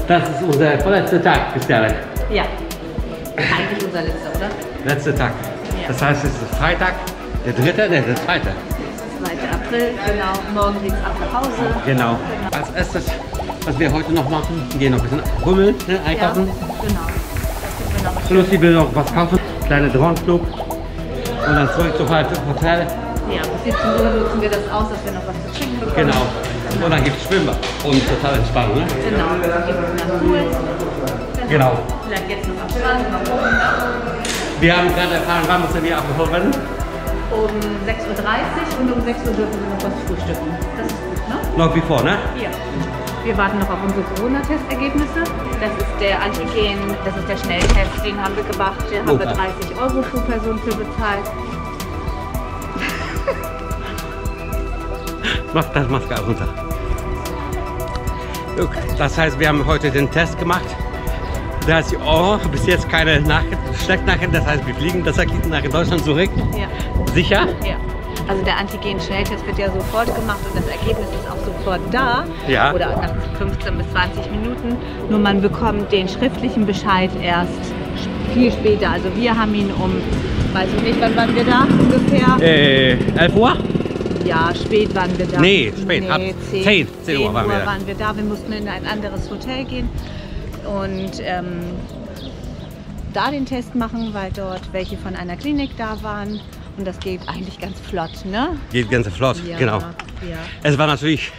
Das ist unser vorletzter Tag, Christiane. Ja. Eigentlich unser letzter, oder? Letzter Tag. Ja. Das heißt, es ist Freitag, der 3., der 2. 2. April, genau. Morgen geht's ab nach Hause. Genau. Als erstes, was wir heute noch machen, gehen noch ein bisschen rummeln, ne, einkaufen. Ja, genau. Das wir noch Lucy will noch was kaufen, kleine Drohnenflug und dann zurück zum Hotel. ja, bis 17 Uhr nutzen wir das aus, dass wir noch was zu trinken bekommen. Genau. Und dann gibt es Schwimmbad und total Entspannung. Ne? Genau. Dann gehen wir nach Pool. Genau. Vielleicht jetzt noch am Strand, mal gucken. Ne? Wir haben gerade erfahren, wann müssen wir abgeholt werden? Um 6:30 Uhr und um 6 Uhr dürfen wir noch was frühstücken. Das ist gut, ne? Noch wie vor, ne? Ja. Wir warten noch auf unsere Corona-Testergebnisse. Das ist der Antigen, das ist der Schnelltest, den haben wir gemacht. Da haben wir 30 € pro Person für bezahlt. Mach das Maske runter. Okay. Das heißt, wir haben heute den Test gemacht. 30 €, bis jetzt keine schlechte Nachricht. Das heißt, wir fliegen das nach Deutschland zurück. Ja. Sicher? Ja. Also der Antigen-Schnelltest wird ja sofort gemacht und das Ergebnis ist auch sofort da. Ja. Oder nach 15 bis 20 Minuten. Nur man bekommt den schriftlichen Bescheid erst viel später. Also wir haben ihn weiß ich nicht, wann waren wir da ungefähr? 11 Uhr? Ja, spät waren wir da. Nee, spät, ab 10 Uhr waren wir da. Wir mussten in ein anderes Hotel gehen und da den Test machen, weil dort welche von einer Klinik da waren. Und das geht eigentlich ganz flott, ne? Geht ganz flott, Ja, genau. Ja. Es war natürlich,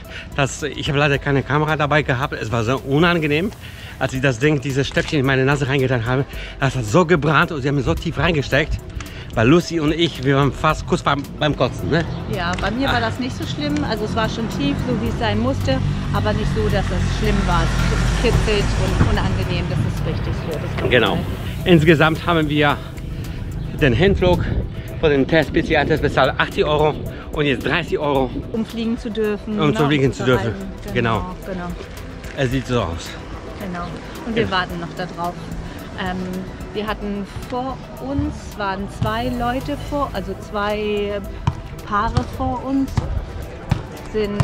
ich habe leider keine Kamera dabei gehabt. Es war sehr unangenehm, als ich dieses Stäbchen in meine Nase reingetan habe. Das hat so gebrannt und sie haben mir so tief reingesteckt. Weil Lucy und ich, wir waren fast kurz beim Kotzen, ne? Ja, bei mir war das nicht so schlimm. Also es war schon tief, so wie es sein musste, aber nicht so, dass es schlimm war. Es kitzelt und unangenehm, das ist richtig so. Das genau. Insgesamt haben wir den Hinflug für den PCR-Test bezahlt 80 € und jetzt 30 €. Um fliegen zu dürfen. Um zu fliegen zu dürfen. Genau. Genau. Es sieht so aus. Genau. Und wir warten noch darauf. Wir hatten vor uns, waren 2 Leute also 2 Paare vor uns, sind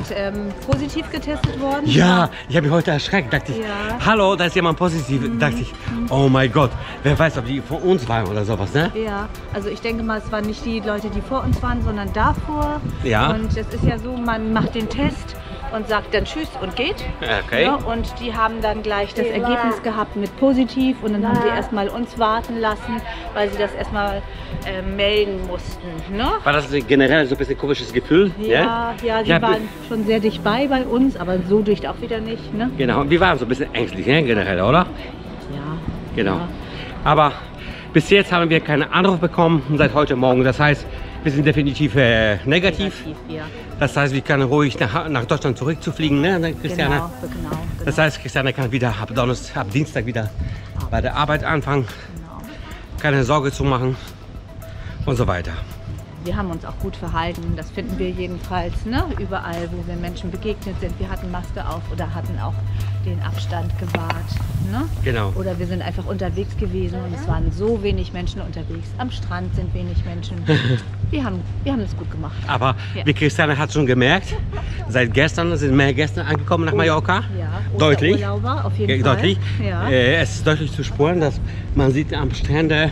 positiv getestet worden. Ja, ich habe mich heute erschreckt. Dachte ich, Ja. hallo, da ist jemand positiv. Dachte ich, oh mein Gott, wer weiß, ob die von uns waren oder sowas, ne? Ja, also ich denke mal, es waren nicht die Leute, die vor uns waren, sondern davor. Ja. Und es ist ja so, man macht den Test und sagt dann Tschüss und geht. Okay. Ja, und die haben dann gleich das Ergebnis gehabt mit positiv und dann haben sie erstmal uns warten lassen, weil sie das erstmal melden mussten. Ne? War das generell so ein bisschen komisches Gefühl? Ja, sie waren schon sehr dicht bei uns, aber so dicht auch wieder nicht. Ne? Genau, und wir waren so ein bisschen ängstlich, ne? Generell, oder? Ja. Genau. Ja. Aber bis jetzt haben wir keinen Anruf bekommen seit heute Morgen. Das heißt, wir sind definitiv negativ. Ja. Das heißt, wir können ruhig nach Deutschland zurückzufliegen, ne, Christiane? Genau. Das heißt, Christiane kann wieder ab Dienstag wieder bei der Arbeit anfangen. Genau. Keine Sorge zu machen und so weiter. Wir haben uns auch gut verhalten, das finden wir jedenfalls, ne? Überall, wo wir Menschen begegnet sind. Wir hatten Maske auf oder hatten auch den Abstand gewahrt. Ne? Genau. Oder wir sind einfach unterwegs gewesen und es waren so wenig Menschen unterwegs. Am Strand sind wenig Menschen. Wir haben es gut gemacht. Aber wie Christiane hat schon gemerkt, seit gestern sind mehr Gäste angekommen nach Mallorca. Ja, deutlich. Urlauber auf jeden Fall. Deutlich. Ja. Es ist deutlich zu spüren, dass man sieht am Strände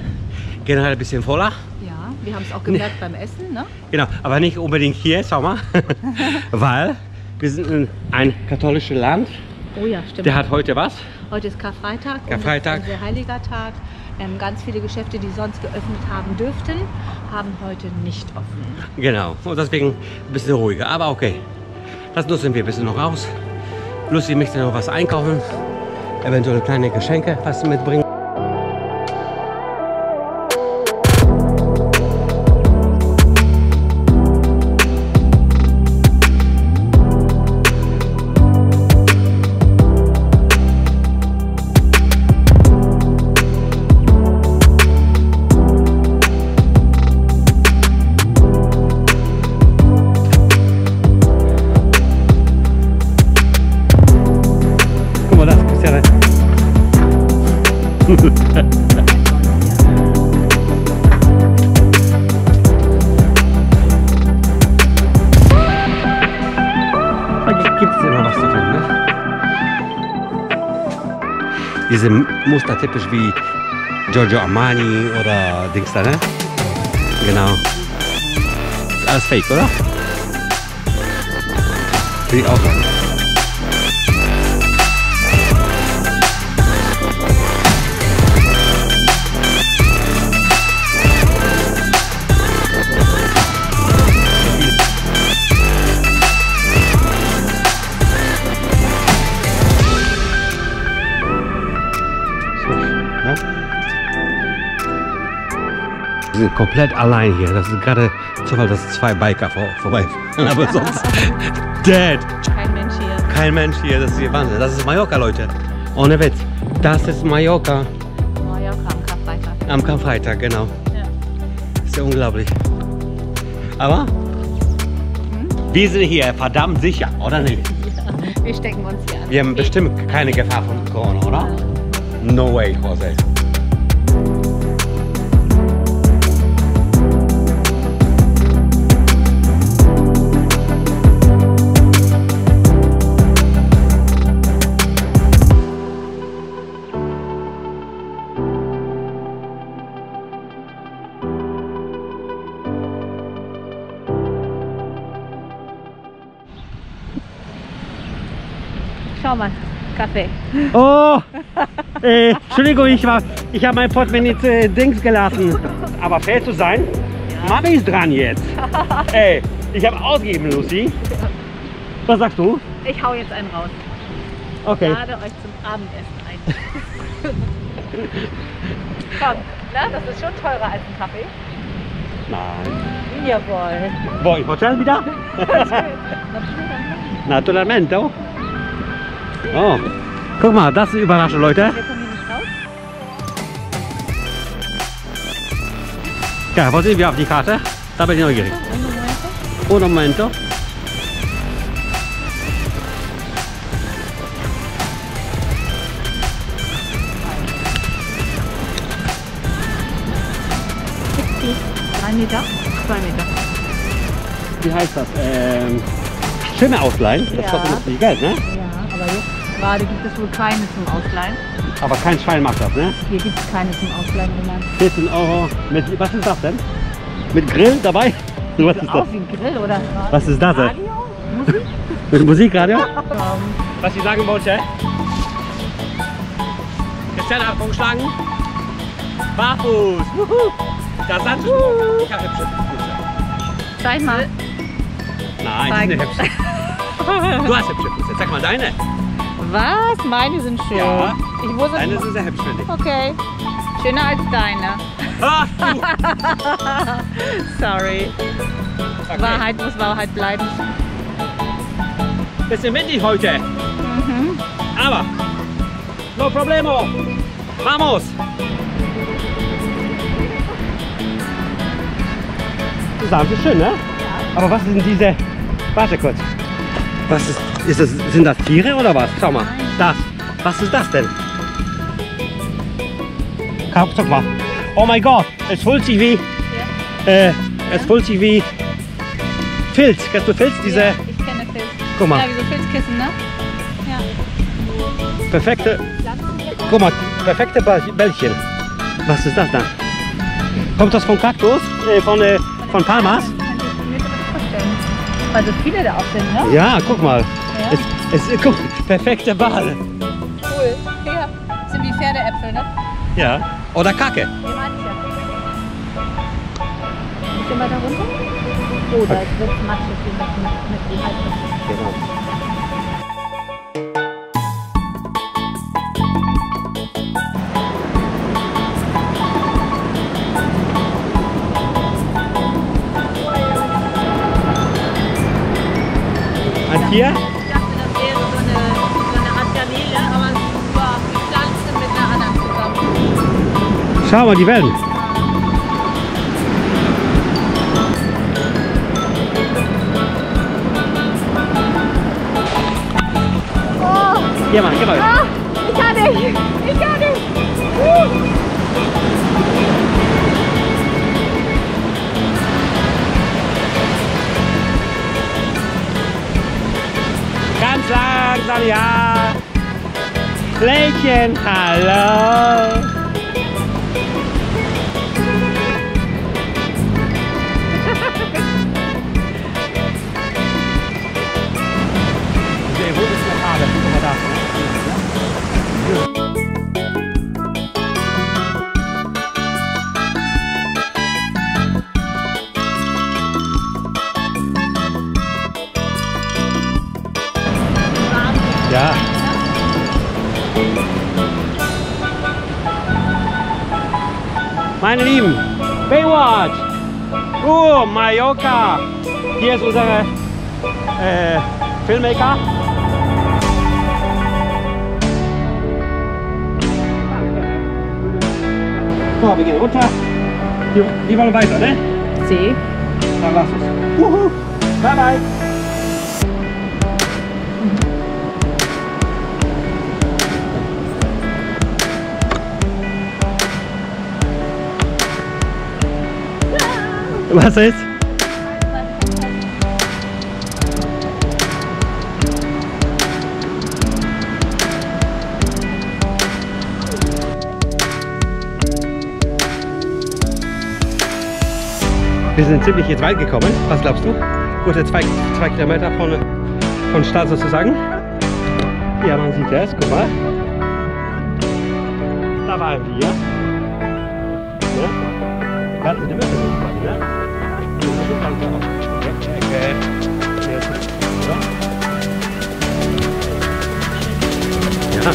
generell ein bisschen voller. Ja, wir haben es auch gemerkt beim Essen, ne? Genau, aber nicht unbedingt hier, schau mal. Weil wir sind in ein katholisches Land. Oh ja, stimmt. Der hat heute was? Heute ist Karfreitag. Karfreitag. Und das ist ein sehr heiliger Tag. Ganz viele Geschäfte, die sonst geöffnet haben dürften, haben heute nicht offen. Genau, und deswegen ein bisschen ruhiger, aber okay. Das nutzen wir ein bisschen noch aus. Lucy möchte noch was einkaufen, eventuell kleine Geschenke, was mitbringen. Da gibt es immer was zu tun, ne? Diese Muster typisch wie Giorgio Armani oder Dings da, ne? Genau. Ist alles fake, oder? Finde ich auch so. Wir sind komplett allein hier. Das ist gerade Zufall, dass 2 Biker vorbei. Aber sonst dead. Kein Mensch hier. Kein Mensch hier. Das ist hier Wahnsinn. Das ist Mallorca, Leute. Ohne Witz. Das ist Mallorca. Mallorca am Karfreitag. Am Karfreitag, genau. Ja. Ist ja unglaublich. Aber wir sind hier verdammt sicher, oder nicht? Ja, wir stecken uns hier an. Wir haben bestimmt keine Gefahr von Corona, oder? No way, Jose. Schau mal, Kaffee. Oh! Entschuldigung, ich habe mein Portemonnaie Dings gelassen. Aber fair zu sein, Mami ist dran jetzt. Ey, ich habe ausgegeben, Lucy. Was sagst du? Ich hau jetzt einen raus. Okay. Lade euch zum Abendessen ein. Komm, na, das ist schon teurer als ein Kaffee. Nein. Jawohl. Wo, im Hotel wieder? Naturalmente. Oh, guck mal, das ist eine Überraschung, Leute. Wir kommen hier nicht raus. Ja, wo sind wir auf die Karte? Da bin ich neugierig. Un momento. Drei Meter? 2 Meter. Wie heißt das? Schirme ausleihen. Das Ja. kostet natürlich Geld, ne? Ja, aber jetzt gerade gibt es wohl keine zum Ausleihen. Aber kein Schwein macht das, ne? Hier gibt es keine zum Ausleihen, Roman. 14 Euro. Mit, was ist das denn? Mit Grill dabei? Was ist das? Aus wie ein Grill oder Was ist das denn? Radio? Musik? Mit Musikradio? Was ich sagen wollte? Christiane hat vorgeschlagen. Barfuß. Wuhu. Da sind ich habe hübsche Füße. Zeig mal. Nein, Zeig. die sind hübsch. Du hast hübsche Füße. Sag mal deine. Was? Meine sind schön. Ja. Ich wusste Deine sind sehr hübsch, finde ich. Okay. Schöner als deine. Ah, Sorry. okay. Wahrheit muss Wahrheit bleiben. Bisschen windig heute. Mhm. Aber no problemo. Vamos. Das ist schön, ne? Ja. Aber was sind diese... Warte kurz. Was ist das? Sind das Tiere oder was? Schau mal. Nein. Das. Was ist das denn? Guck mal. Oh mein Gott. Es fühlt sich wie... es fühlt sich wie... Filz. Kennst du Filz? Diese... Ja, ich kenne Filz. Guck mal. Ja, wie so Filzkissen, ne? Ja. Perfekte... Guck mal. Perfekte Bällchen. Was ist das da? Kommt das von Kaktus? Von Palmas? Kann ich mir das vorstellen. Weil so viele da auch sind, ne? Ja, guck mal. Ja. Guck, perfekte Ball. Cool. Ja. Sind wie Pferdeäpfel, ne? Ja. Oder Kacke. Wie meine ich ja. Bisschen weiter runter? Oh, da wird es matschig mit dem Halbwissen. Genau. Ein Tier? Ich dachte, das wäre so eine Art Garnele, aber es war gepflanzt mit einer anderen zusammen. Schau mal, die Wellen. Oh, Hier mal, geh mal. ah, ich kann nicht! Ich kann nicht! Ganz langsam, ja. Lädchen, hallo. Wo ist der Kabel? Guck mal da. Ja. Meine Lieben, Baywatch! Oh, Mallorca! Hier ist unsere Filmmaker. So, wir gehen runter. Die wollen weiter, ne? See. Dann lass uns. Bye bye! Was ist? Wir sind ziemlich jetzt weit gekommen. Was glaubst du? Gute 2 Kilometer von Start sozusagen. Ja, man sieht das. Guck mal. Da waren wir. Ja? Ganz in der Mitte sozusagen, ne? Ja.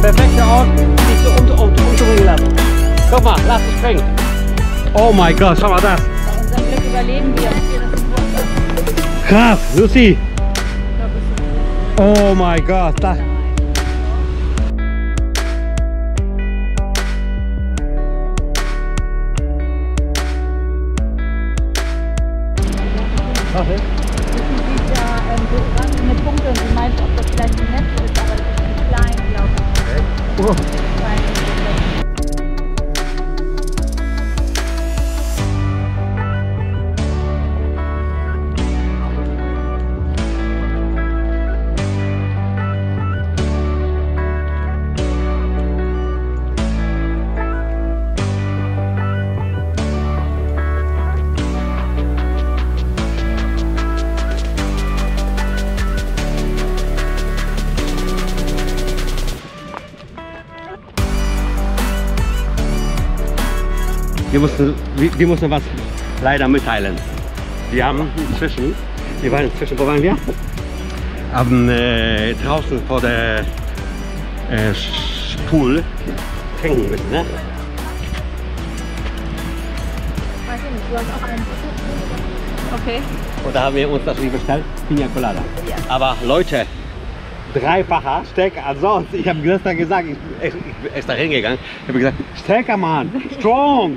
Perfekter Ort, sich so unterbringen lassen. Guck mal, lass es springen. Oh mein Gott, schau mal das. Bei unserem Glück überleben wir. Krass, Lucy. Oh mein Gott. Da. Was ist? Sie sieht ja so ranzende Punkte und sie meint, ob das vielleicht ein Netz ist, aber das ist zu klein, glaube ich. Oh. Wir mussten was leider mitteilen. Wir haben inzwischen, wo waren wir? Draußen vor der Pool trinken müssen, ne? Weiß ich nicht, du hast auch einen. Okay. Und da haben wir uns natürlich bestellt, Pina Colada. Ja. Aber Leute, dreifacher stärker als sonst. Ich habe gestern gesagt, ich bin extra hingegangen. Ich habe gesagt, stärker Mann, strong.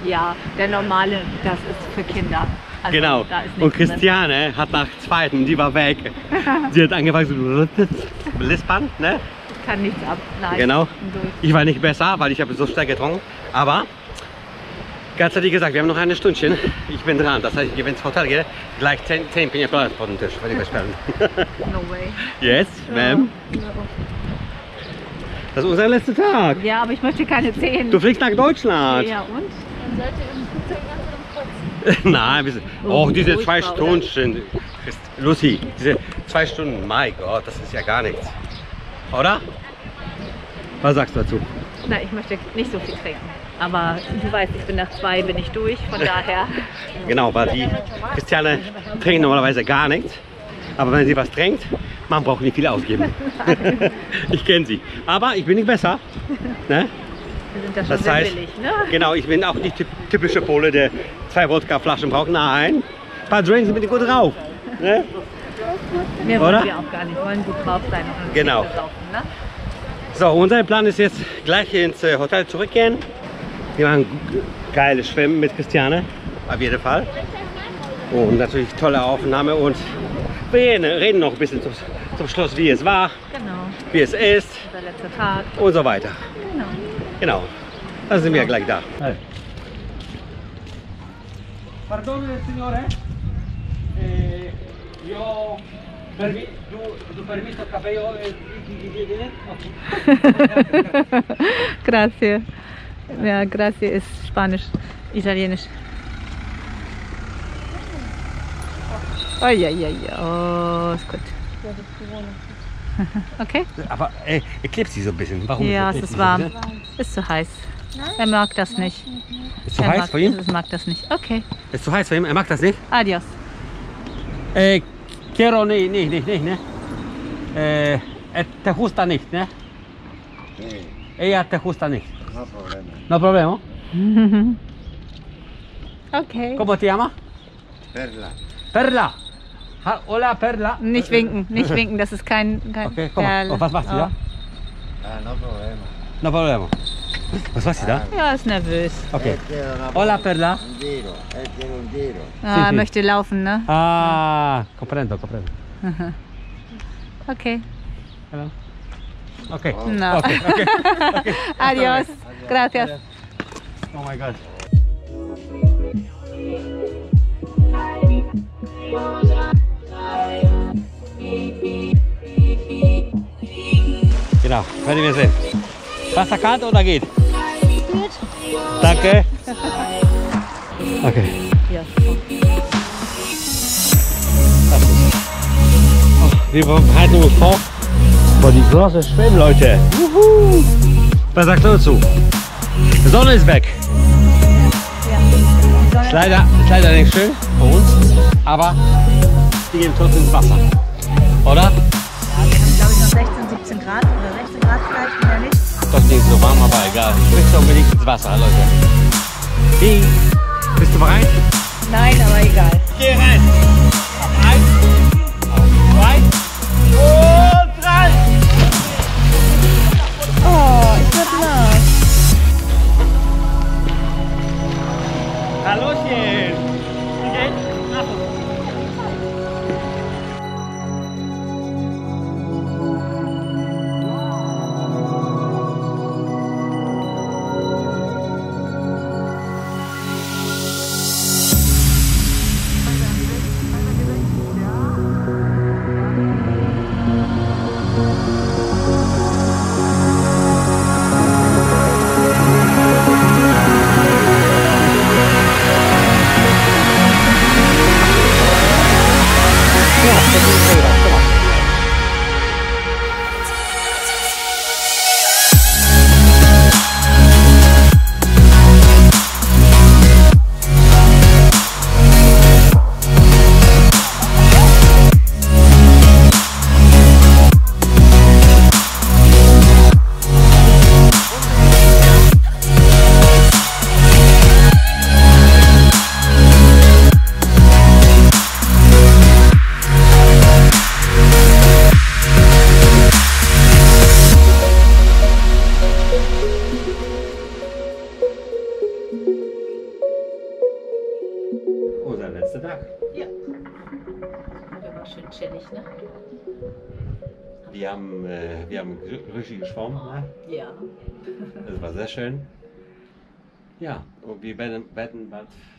Ja, der normale, das ist für Kinder. Also, Genau. Da ist Und nichts Christiane hat nach zweiten, die war weg. Sie hat angefangen zu lispern, ne? Ich kann nichts ab. Nein. Genau. Durch. Ich war nicht besser, weil ich habe so stark getrunken. Aber ganz ehrlich gesagt, wir haben noch eine Stündchen. Ich bin dran. Das heißt, ich gehe ins Hotel, gehe gleich 10 Pina Coladas vor den Tisch, wenn ich bestellen. No way. Yes, ma'am. Das ist unser letzter Tag. Ja, aber ich möchte keine 10. Du fliegst nach Deutschland. Ja, und? Dann seid ihr im Flugzeug ganz am Kotzen. Nein, wir sind, diese 2 Stunden, Lucy, diese 2 Stunden, mein Gott, das ist ja gar nichts. Oder? Was sagst du dazu? Na, ich möchte nicht so viel trinken. Aber du weißt, ich bin nach 2 bin ich durch, von daher. Genau, weil die Christiane trinkt normalerweise gar nichts. Aber wenn sie was trinkt, man braucht nicht viel ausgeben. Ich kenne sie. Aber ich bin nicht besser. Ne? Wir sind da schon Das sehr heißt, billig, ne? genau, ich bin auch nicht typische Pole, der 2 Wodka-Flaschen braucht. Nein, ein paar Drinks sind gut drauf. Ne? Mehr Oder? wollen wir auch gar nicht. Wir wollen gut drauf sein und uns Genau. nicht besaufen, ne? So, unser Plan ist jetzt gleich ins Hotel zurückgehen. Wir machen geiles Schwimmen mit Christiane, auf jeden Fall. Und natürlich tolle Aufnahme und wir reden noch ein bisschen zum Schluss, wie es war, Genau. wie es ist Unser letzter Tag. und so weiter. Genau. Genau. Dann sind wir gleich da. Pardon, signore. Io du permesso cabello Grazie. Ja, grazie ist Spanisch, Italienisch. Oh ja, ja, ja. Oh, ist gut. Okay? Aber er klebt sie so ein bisschen. Warum? Ja, es ist warm. Ist zu heiß. Er mag das nicht. Ist zu heiß für ihn? Er mag das nicht. Okay. Ist zu heiß für ihn? Er mag das nicht? Adios. Quiero nicht, ne? Te gusta nicht, ne? Ella te gusta nicht. No problema. No problema. Okay. ¿Cómo te llamas? Perla. Perla. Hola, Perla. Nicht winken, das ist kein Okay, komm mal. Perl. Was machst du da? Ah, no problema. No problema. Was machst du da? Ja, ist nervös. Okay. Él quiere una- Hola, Perla. Un giro. Él quiere un giro. Ah, er sí. möchte laufen, ne? Ah, comprendo. Okay. Hello. Okay. No. Okay. Adios. Gracias. Oh my God. Genau, werden wir sehen. Wasser kalt oder geht? Geht. Danke. Okay. Ja. Wir bereiten uns vor vor die große Schwimmleute. Was sagst du dazu? Die Sonne ist weg. Ist leider nicht schön für uns, aber wir gehen trotzdem ins Wasser. Oder? Ja, wir haben glaube ich noch 16, 17 Grad oder 16 Grad vielleicht, mehr nicht. Das ist nicht so warm, aber egal. Ich möchte unbedingt ins Wasser, Leute. Hey, bist du bereit? Nein, aber egal. Geh rein! Auf 1, auf 2 und 3! Oh, ich werd nass. Hallöchen! Wie geht's? Unser letzter Tag. Ja. Der war schön chillig, ne? Wir haben richtig geschwommen. Ne? Ja. Das war sehr schön. Ja, und wir werden bald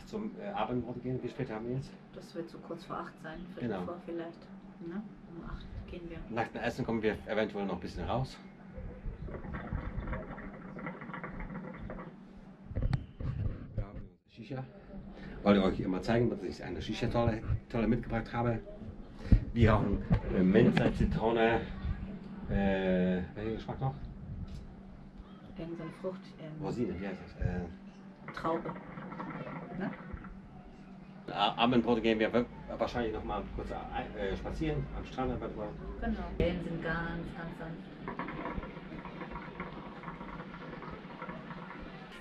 zum Abendbrot gehen. Wie spät haben wir jetzt? Das wird so kurz vor 8 sein, Viertel Genau. vor vielleicht. Ne? Um 8 gehen wir. Nach dem Essen kommen wir eventuell noch ein bisschen raus. Wir haben Shisha. Wollte ich euch immer zeigen, dass ich eine Shisha-Tolle mitgebracht habe. Wir rauchen Minze, Zitrone. Welcher Geschmack noch? Irgend so eine Frucht. Rosine, wie heißt das? Traube. Ne? Abendbrot gehen wir wahrscheinlich noch mal kurz spazieren am Strand. Genau. Die Wellen sind ganz sanft.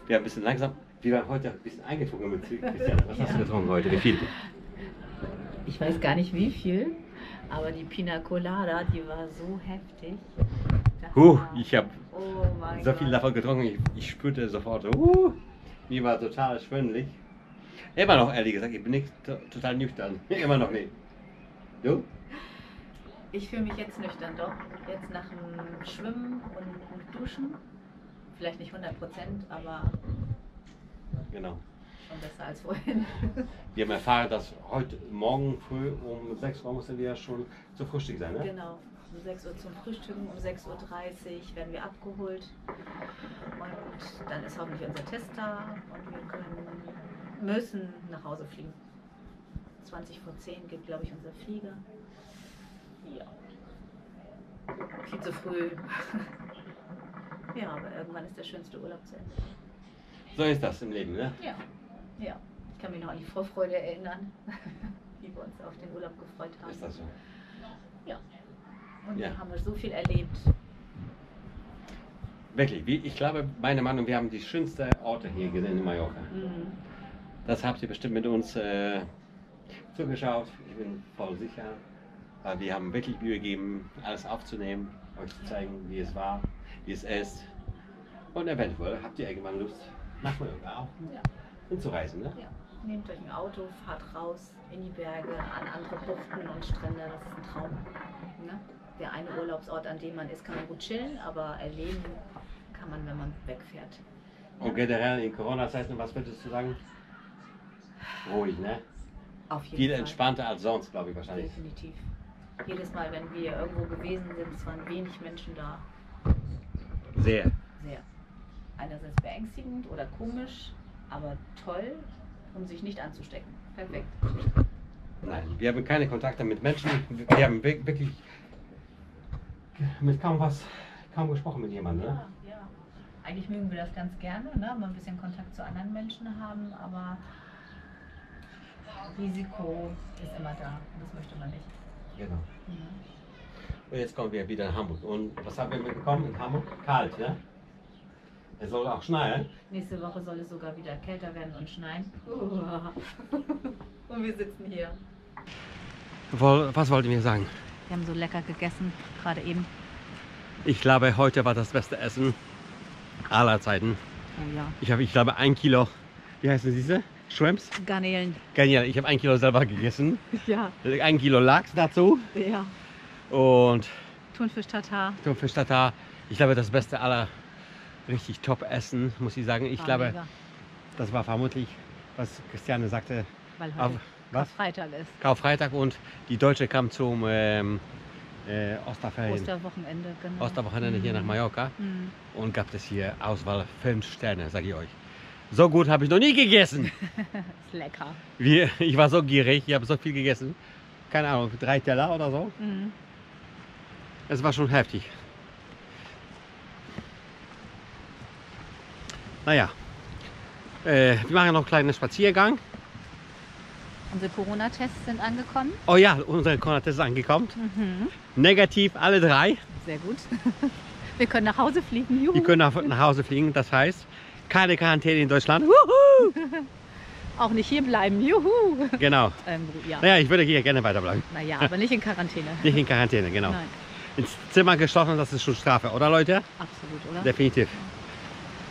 Wir haben ein bisschen langsam. Wir waren heute ein bisschen eingetrunken mit Christian. Was hast du getrunken heute? Wie viel? Ich weiß gar nicht wie viel, aber die Pina Colada, die war so heftig. Das war- Ich habe Oh mein so Gott. viel davon getrunken, ich spürte sofort, mir war total schwindelig. Immer noch, ehrlich gesagt, ich bin nicht total nüchtern. Immer noch nicht. Du? Ich fühle mich jetzt nüchtern, doch. Jetzt nach dem Schwimmen und Duschen. Vielleicht nicht 100%, aber Genau. schon besser als vorhin. Wir haben erfahren, dass heute Morgen früh um 6 Uhr müssen wir schon zu Frühstück sein, ne? Genau. Um 6 Uhr zum Frühstücken, um 6:30 Uhr werden wir abgeholt. Und dann ist hoffentlich unser Test da und wir müssen nach Hause fliegen. 20:10 geht, glaube ich, unser Flieger. Ja. Viel zu früh. Ja, aber irgendwann ist der schönste Urlaub zu Ende. So ist das im Leben, ne? Ja. Ja. Ich kann mich noch an die Vorfreude erinnern, wie wir uns auf den Urlaub gefreut haben. Ist das so? Ja. Und Ja. dann haben wir so viel erlebt. Wirklich, ich glaube, meine Meinung, wir haben die schönsten Orte hier gesehen in Mallorca. Mhm. Das habt ihr bestimmt mit uns zugeschaut. Ich bin voll sicher. Weil wir haben wirklich Mühe gegeben, alles aufzunehmen, euch zu zeigen, wie es war, wie es ist. Und eventuell habt ihr irgendwann Lust, nach Mallorca auch Ja. hinzureisen. Ne? Ja. Nehmt euch ein Auto, fahrt raus in die Berge, an andere Buchten und Strände. Das ist ein Traum. Ne? Der eine Urlaubsort, an dem man ist, kann man gut chillen, aber erleben kann man, wenn man wegfährt. Und generell in Corona-Zeiten, was würdest du sagen? Ruhig, ne? Auf jeden Viel Fall. entspannter als sonst, glaube ich wahrscheinlich. Definitiv. Jedes Mal, wenn wir irgendwo gewesen sind, es waren wenig Menschen da. Sehr. Sehr. Einerseits beängstigend oder komisch, aber toll, um sich nicht anzustecken. Perfekt. Nein, wir haben keine Kontakte mit Menschen. Wir haben wirklich mit kaum gesprochen mit jemandem. Ne? Ja, ja. Eigentlich mögen wir das ganz gerne, ne? Mal ein bisschen Kontakt zu anderen Menschen haben, aber Risiko ist immer da. Das möchte man nicht. Genau. Mhm. Und jetzt kommen wir wieder nach Hamburg. Und was haben wir mitbekommen in Hamburg? Kalt, ne? Es soll auch schneien. Nächste Woche soll es sogar wieder kälter werden und schneien. Und wir sitzen hier. Was wollten wir sagen? Wir haben so lecker gegessen, gerade eben. Ich glaube, heute war das beste Essen aller Zeiten. Oh ja. Ich glaube, 1 Kilo, wie heißen diese? Shrimps? Garnelen. Genial, ich habe 1 Kilo selber gegessen. Ja. 1 Kilo Lachs dazu. Ja. Und Thunfisch Tatar. Thunfisch Tatar. Ich glaube, das beste aller richtig top Essen, muss ich sagen. Ich War glaube, mega. das war vermutlich, was Christiane sagte, Weil auf, heute was? Freitag ist. Karfreitag und die Deutsche kam zum Osterferien. Osterwochenende, genau. Osterwochenende hier nach Mallorca Mhm. und gab es hier Auswahl 5 Sterne, sage ich euch. So gut habe ich noch nie gegessen. Ist lecker. Ich war so gierig, ich habe so viel gegessen. Keine Ahnung, 3 Teller oder so. Mhm. Es war schon heftig. Naja, wir machen noch einen kleinen Spaziergang. Unsere Corona-Tests sind angekommen. Oh ja, unser Corona-Test ist angekommen. Mhm. Negativ, alle 3. Sehr gut. Wir können nach Hause fliegen. Juhu. Die können nach Hause fliegen. Das heißt, keine Quarantäne in Deutschland. Wuhu! Auch nicht hier bleiben. Juhu. Genau. Ja. Naja, ich würde hier gerne weiterbleiben. Naja, aber nicht in Quarantäne. Nicht in Quarantäne, genau. Nein, Ins Zimmer geschlossen, das ist schon Strafe, oder Leute? absolut, oder? Definitiv.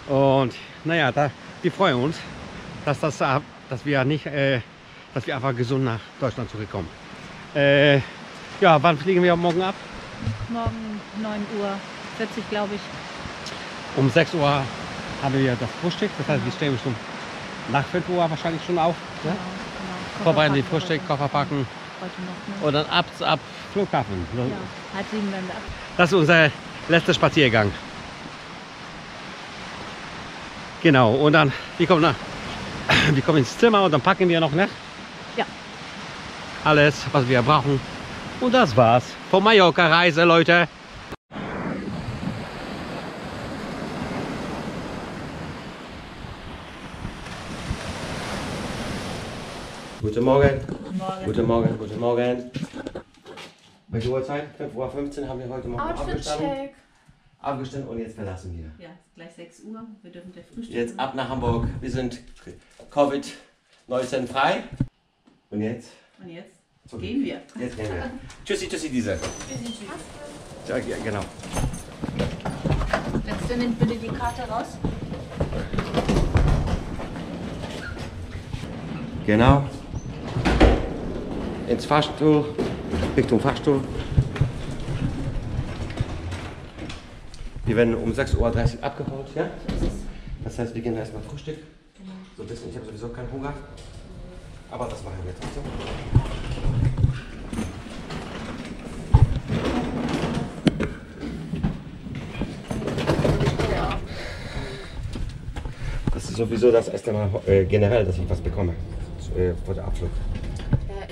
Und naja, wir freuen uns, dass wir nicht, dass wir einfach gesund nach Deutschland zurückkommen. Ja, wann fliegen wir morgen ab? Morgen 9:40 Uhr, glaube ich. Um 6 Uhr haben wir das Frühstück, das heißt, wir stehen schon nach 5 Uhr wahrscheinlich schon auf. Ne? Genau. Vorbereiten die Frühstück, Koffer packen Heute noch, ne? und dann ab Flughafen. So. Ja, 6:30 werden wir ab. Das ist unser letzter Spaziergang. Genau, und dann, wir kommen ins Zimmer und dann packen wir noch, ne? Ja. Alles, was wir brauchen. Und das war's. Von Mallorca-Reise, Leute. Guten Morgen. Morgen. Guten Morgen, guten Morgen. Welche Uhrzeit? 5:15 Uhr haben wir heute Morgen aufgestanden. Aufgestanden und jetzt verlassen wir. Ja, ist gleich 6 Uhr. Wir dürfen der Frühstück. Jetzt ab nach Hamburg. Wir sind Covid-19 frei. Und jetzt? Und jetzt zurück. gehen wir. Jetzt gehen wir. Tschüssi, tschüssi, diese. Ja, genau. Letzte nimmt bitte die Karte raus. Genau. Ins Fahrstuhl, Richtung Fahrstuhl. Wir werden um 6:30 Uhr abgeholt, ja? Das heißt, wir gehen erstmal Frühstück. Genau. So ein bisschen, ich habe sowieso keinen Hunger. Aber das machen wir trotzdem. Das ist sowieso das erste Mal generell, dass ich was bekomme vor der Abflug.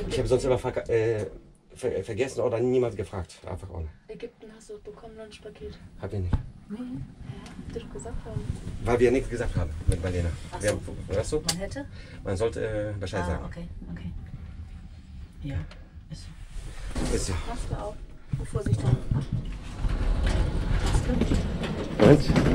Ich habe sonst immer vergessen oder niemals gefragt. Einfach ohne. Ägypten hast du bekommen, Lunchpaket. Hab ich nicht. Nee. Habt ihr doch gesagt haben. Weil wir nichts gesagt haben mit Marlene. Ach so. Wir haben, weißt du? Man hätte? Man sollte Bescheid sagen. Okay, okay. Ja, ist so. Ist so. Maske auf. Und Vorsicht haben. Und?